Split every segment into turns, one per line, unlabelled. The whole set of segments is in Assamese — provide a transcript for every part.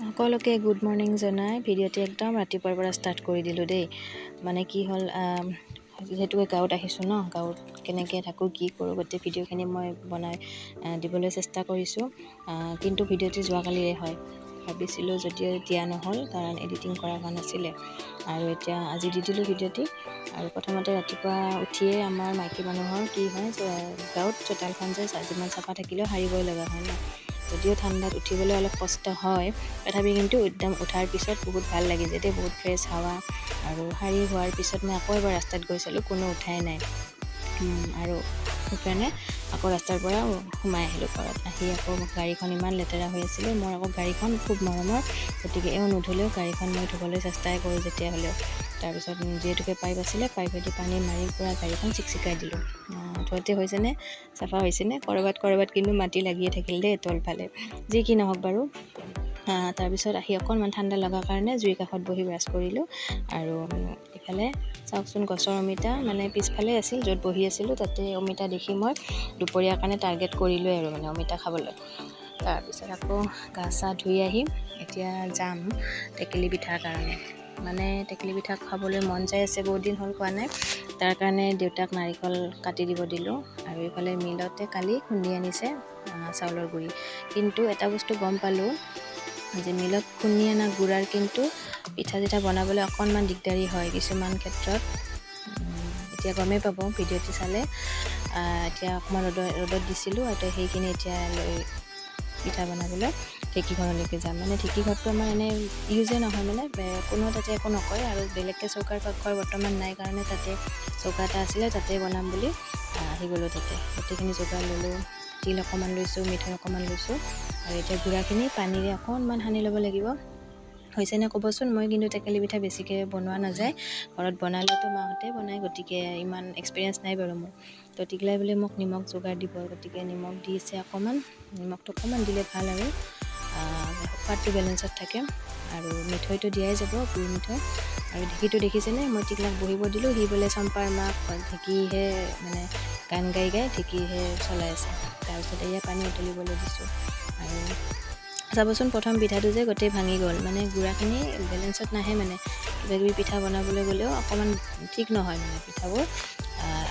সকলোকে গুড মৰ্ণিং জনাই ভিডিঅ'টি একদম ৰাতিপুৱাৰ পৰা ষ্টাৰ্ট কৰি দিলোঁ দেই। মানে কি হ'ল, যিহেতুকে গাঁৱত আহিছোঁ ন, গাঁৱত কেনেকৈ থাকোঁ কি কৰোঁ গোটেই ভিডিঅ'খিনি মই বনাই দিবলৈ চেষ্টা কৰিছোঁ। কিন্তু ভিডিঅ'টি যোৱাকালিৰে হয়, ভাবিছিলোঁ যদিও দিয়া নহ'ল কাৰণ এডিটিং কৰা হোৱা নাছিলে। আৰু এতিয়া আজি দি দিলোঁ ভিডিঅ'টি। আৰু প্ৰথমতে ৰাতিপুৱা উঠিয়ে আমাৰ মাইকী মানুহৰ কি হয়, গাঁৱত চোতালখন যে যিমান চাফা থাকিলেও সাৰিবই লগা হয় ন। যদিও ঠাণ্ডাত উঠিবলৈ অলপ কষ্ট হয়, তথাপি কিন্তু একদম উঠাৰ পিছত বহুত ভাল লাগি যায়, বহুত ফ্ৰেছ হাৱা। আৰু সাৰি হোৱাৰ পিছত মই আকৌ এবাৰ ৰাস্তাত গৈ চালোঁ, কোনো উঠাই নাই। আৰু সেইকাৰণে আকৌ ৰাস্তাৰ পৰা সোমাই আহিলোঁ ঘৰত। আহি আকৌ গাড়ীখন ইমান লেতেৰা হৈ আছিলে, মোৰ আকৌ গাড়ীখন খুব মৰমৰ, গতিকে নুধুলেও গাড়ীখন মই ধুবলৈ চেষ্টাই কৰোঁ যেতিয়া হ'লেও। তাৰপিছত যিহেতুকে পাইপ আছিলে, পাইপেদি পানী মাৰি পূৰা গাড়ীখন চিকচিকাই দিলোঁ। ধোৱাতে হৈছেনে, চাফা হৈছেনে, ক'ৰবাত কিন্তু মাটি লাগিয়ে থাকিল দেই তলফালে। যি কি নহওক বাৰু। তাৰপিছত আহি অকণমান ঠাণ্ডা লগাৰ কাৰণে জুইৰ কাষত বহি ব্ৰাছ কৰিলোঁ। আৰু ইফালে চাওকচোন, গছৰ অমিতা মানে পিছফালে আছিল, য'ত বহি আছিলোঁ তাতে অমিতা দেখি মই দুপৰীয়াৰ কাৰণে টাৰ্গেট কৰিলোৱে আৰু মানে অমিতা খাবলৈ। তাৰপিছত আকৌ গা চা ধুই আহি এতিয়া যাম টেকেলি পিঠাৰ কাৰণে। মানে টেকেলি পিঠা খাবলৈ মন যাই আছে, বহুত দিন হ'ল খোৱা নাই। তাৰ কাৰণে দেউতাক নাৰিকল কাটি দিব দিলোঁ। আৰু এইফালে মিলতে কালি খুন্দি আনিছে চাউলৰ গুড়ি। কিন্তু এটা বস্তু গম পালোঁ যে মিলত খুন্দি অনা গুড়াৰ কিন্তু পিঠা চিঠা বনাবলৈ অকণমান দিগদাৰী হয় কিছুমান ক্ষেত্ৰত। এতিয়া গমেই পাব ভিডিঅ'টি চালে। এতিয়া অকণমান ৰ'দত দিছিলোঁ, আৰু সেইখিনি এতিয়া লৈ পিঠা বনাবলৈ ঢেঁকীঘৰলৈকে যাম। মানে ঢেঁকীঘৰটো আমাৰ এনেই ইউজে নহয়, মানে কোনো তাতে একো নকৰে। আৰু বেলেগকৈ চৌকাৰ পাকঘৰ বৰ্তমান নাই কাৰণে তাতে চৌকা এটা আছিলে, তাতে বনাম বুলি আহি গ'লোঁ। তাতে গোটেইখিনি যোগাৰ ল'লোঁ, তিল অকণমান লৈছোঁ, মিঠৈ অকণমান লৈছোঁ। আৰু এতিয়া গুড়াখিনি পানীৰে অকণমান সানি ল'ব লাগিব। হৈছেনে ক'বচোন। মই কিন্তু টেকেলি পিঠা বেছিকৈ বনোৱা নাযায়, ঘৰত বনালেতো মাহঁতে বনায়, গতিকে ইমান এক্সপিৰিয়েঞ্চ নাই বাৰু মোৰ। তো টিকলাই বোলে মোক নিমখ যোগাৰ দিব, গতিকে নিমখ দিছে অকণমান। নিমখটো অকণমান দিলে ভাল আৰু সোৱাদটো বেলেঞ্চত থাকে। আৰু মিঠৈটো দিয়াই যাব, গুড় মিঠৈ। আৰু ঢেঁকীটো দেখিছেনে, মই টিকলাক বহিব দিলোঁ, সি বোলে চম্পাৰ মাক ঢেঁকীহে মানে গান গাই ঢেঁকীহে চলাই আছে। তাৰপিছত এয়া পানী উতলিবলৈ দিছোঁ। আৰু চাবচোন, প্ৰথম পিঠাটো যে গোটেই ভাঙি গ'ল, মানে গুড়াখিনি বেলেঞ্চত নাহে। মানে কিবাকিবি পিঠা বনাবলৈ গ'লেও অকণমান ঠিক নহয় মানে পিঠাবোৰ।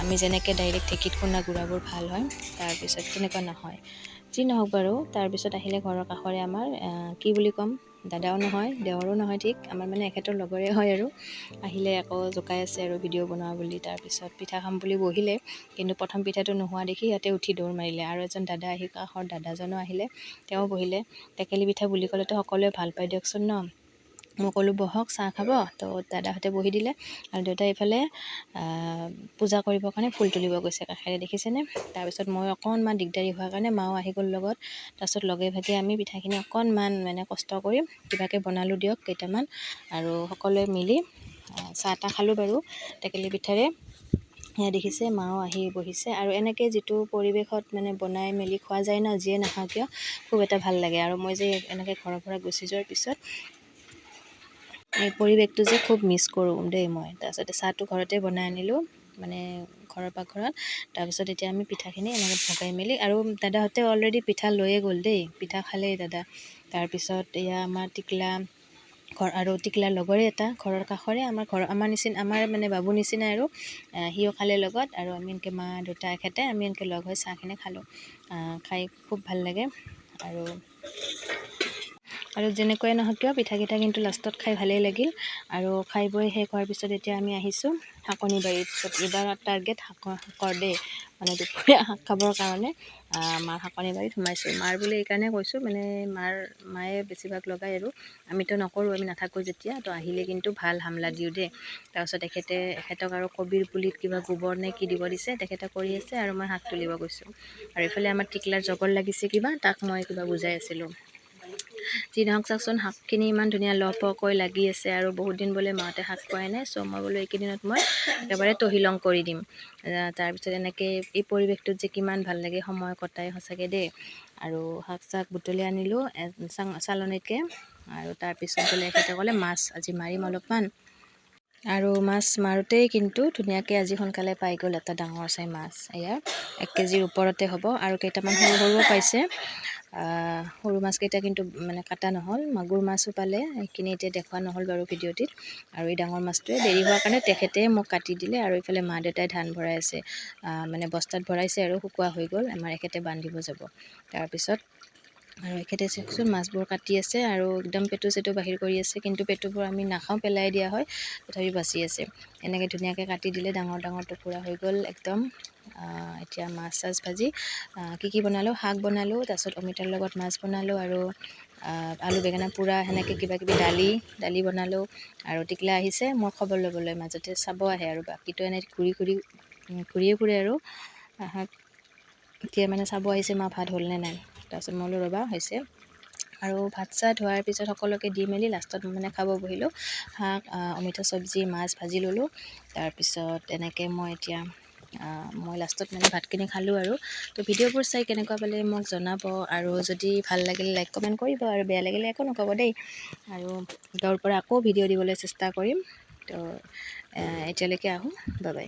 আমি যেনেকৈ ডাইৰেক্ট ঢেঁকীত খুন্দা গুড়াবোৰ ভাল হয়, তাৰপিছত তেনেকুৱা নহয়। যি নহওক বাৰু। তাৰপিছত আহিলে ঘৰৰ কাষৰে আমাৰ কি বুলি ক'ম, দাদাও নহয় দেৱৰো নহয়, ঠিক আমাৰ মানে এখেতৰ লগৰে হয়। আৰু আহিলে আকৌ জোকাই আছে আৰু ভিডিঅ' বনোৱা বুলি। তাৰপিছত পিঠা খাম বুলি বহিলে, কিন্তু প্ৰথম পিঠাটো নোহোৱা দেখি সিহঁতে উঠি দৌৰ মাৰিলে। আৰু এজন দাদা আহি কাষৰ দাদাজনো আহিলে, তেওঁ বহিলে। টেকেলি পিঠা বুলি ক'লেতো সকলোৱে ভাল পায় দিয়কচোন ন। মই ক'লোঁ বহক চাহ খাব, তো দাদাহঁতে বহি দিলে। আৰু দেউতাই এইফালে পূজা কৰিবৰ কাৰণে ফুল তুলিব গৈছে কাষেৰে, দেখিছেনে। তাৰপিছত মই অকণমান দিগদাৰী হোৱাৰ কাৰণে মাও আহি গ'ল লগত। তাৰপিছত লগে ভাগে আমি পিঠাখিনি অকণমান মানে কষ্ট কৰি কিবাকৈ বনালোঁ দিয়ক কেইটামান। আৰু সকলোৱে মিলি চাহ তাহ খালোঁ বাৰু টেকেলি পিঠাৰে। সেয়া দেখিছে, মাও আহি বহিছে। আৰু এনেকৈ যিটো পৰিৱেশত মানে বনাই মেলি খোৱা যায় ন, যিয়ে নাখাওঁ কিয় খুব এটা ভাল লাগে। আৰু মই যে এনেকৈ ঘৰৰ পৰা গুচি যোৱাৰ পিছত এই পৰিৱেশটো যে খুব মিছ কৰোঁ দেই মই। তাৰপিছতে চাহটো ঘৰতে বনাই আনিলোঁ, মানে ঘৰৰ পাকঘৰত। তাৰপিছত এতিয়া আমি পিঠাখিনি এনেকৈ ভগাই মেলি, আৰু দাদাহঁতে অলৰেডি পিঠা লৈয়ে গ'ল দেই, পিঠা খালেই দাদা। তাৰপিছত এয়া আমাৰ টিকলা ঘৰ, আৰু টিকলাৰ লগৰে এটা ঘৰৰ কাষৰে আমাৰ নিচিনা, আমাৰ মানে বাবুৰ নিচিনাই। আৰু সিও খালে লগত। আৰু আমি এনেকৈ মা দেউতা এখেতে আমি এনেকৈ লগ হৈ চাহখিনি খালোঁ। খাই খুব ভাল লাগে। আৰু যেনেকুৱাই নহওক কিয় পিঠাকেইটা কিন্তু লাষ্টত খাই ভালেই লাগিল। আৰু খাই বৈ শেষ হোৱাৰ পিছত এতিয়া আমি আহিছোঁ শাকনি বাৰীত। এইবাৰ টাৰ্গেট শাকৰ দেই, মানে দুপৰীয়া শাক খাবৰ কাৰণে মাৰ শাকনি বাৰীত সোমাইছোঁ। মাৰ বুলি এইকাৰণে কৈছোঁ, মানে মায়ে বেছিভাগ লগায়। আৰু আমিতো নকৰোঁ, আমি নাথাকোঁ যেতিয়া। তো আহিলে কিন্তু ভাল হামলা দিওঁ দেই। তাৰপিছত এখেতক আৰু কবিৰ পুলিত কিবা গোবৰ নে কি দিব দিছে, তেখেতে কৰি আছে। আৰু মই শাক তুলিব গৈছোঁ। আৰু এইফালে আমাৰ টিকলাৰ জগৰ লাগিছে কিবা, তাক মই কিবা বুজাই আছিলোঁ। যি নহওক চাওকচোন, শাকখিনি ইমান ধুনীয়া লহপহকৈ লাগি আছে। আৰু বহুত দিন বোলে মাহঁতে শাক খোৱাই নাই, চ' মই বোলো এইকেইদিনত মই একেবাৰে তহিলং কৰি দিম। তাৰপিছত এনেকৈ এই পৰিৱেশটোত যে কিমান ভাল লাগে সময় কটাই, সঁচাকৈ দেই। আৰু শাক চাক বুটলি আনিলোঁ চালনীতকৈ। আৰু তাৰপিছত বোলে এখেতে ক'লে মাছ আজি মাৰিম অলপমান। আৰু মাছ মাৰোঁতেই কিন্তু ধুনীয়াকৈ আজি সোনকালে পাই গ'ল এটা ডাঙৰ চাই মাছ। এয়া 1 কেজিৰ ওপৰতে হ'ব, আৰু কেইটামান সৰু সৰুও পাইছে। সৰু মাছকেইটা কিন্তু মানে কাটা নহ'ল। মাগুৰ মাছো পালে, সেইখিনি এতিয়া দেখুওৱা নহ'ল বাৰু ভিডিঅ'টিত। আৰু এই ডাঙৰ মাছটোৱে দেৰি হোৱাৰ কাৰণে তেখেতে মোক কাটি দিলে। আৰু এইফালে মা দেউতাই ধান ভৰাই আছে, মানে বস্তাত ভৰাইছে আৰু শুকোৱা হৈ গ'ল, আমাৰ এখেতে বান্ধিব যাব। তাৰপিছত আৰু এখেতে চাওকচোন মাছবোৰ কাটি আছে আৰু একদম পেটু চেটু বাহিৰ কৰি আছে, কিন্তু পেটুবোৰ আমি নাখাওঁ, পেলাই দিয়া হয়, তথাপি বাচি আছে। এনেকৈ ধুনীয়াকৈ কাটি দিলে, ডাঙৰ ডাঙৰ টুকুৰা হৈ গ'ল একদম। এতিয়া মাছ চাছ ভাজি কি বনালোঁ, শাক বনালোঁ, তাৰপিছত অমিতাৰ লগত মাছ বনালোঁ, আৰু আলু বেঙেনা পোৰা, সেনেকৈ কিবাকিবি দালি বনালোঁ। আৰু টিকলা আহিছে মোৰ খবৰ ল'বলৈ, মাজতে চাব আহে, আৰু বাকীটো এনেই ঘূৰিয়ে ফুৰে আৰু এতিয়া মানে চাব আহিছে মা ভাত হ'লনে নাই। তাৰপিছত মই বোলো ৰ'বা হৈছে। আৰু ভাত চাত হোৱাৰ পিছত সকলোকে দি মেলি লাষ্টত মানে খাব বহিলোঁ। শাক, অমিতা চব্জি, মাছ ভাজি ল'লোঁ। তাৰপিছত এনেকৈ মই লাষ্টত মানে ভাতখিনি খালোঁ আৰু। তো ভিডিঅ'বোৰ চাই কেনেকুৱা পালে মোক জনাব, আৰু যদি ভাল লাগিলে লাইক কমেণ্ট কৰিব, আৰু বেয়া লাগিলে একো নক'ব দেই। আৰু গাঁৱৰ পৰা আকৌ ভিডিঅ' দিবলৈ চেষ্টা কৰিম। তো এতিয়ালৈকে আহোঁ, বাই বাই।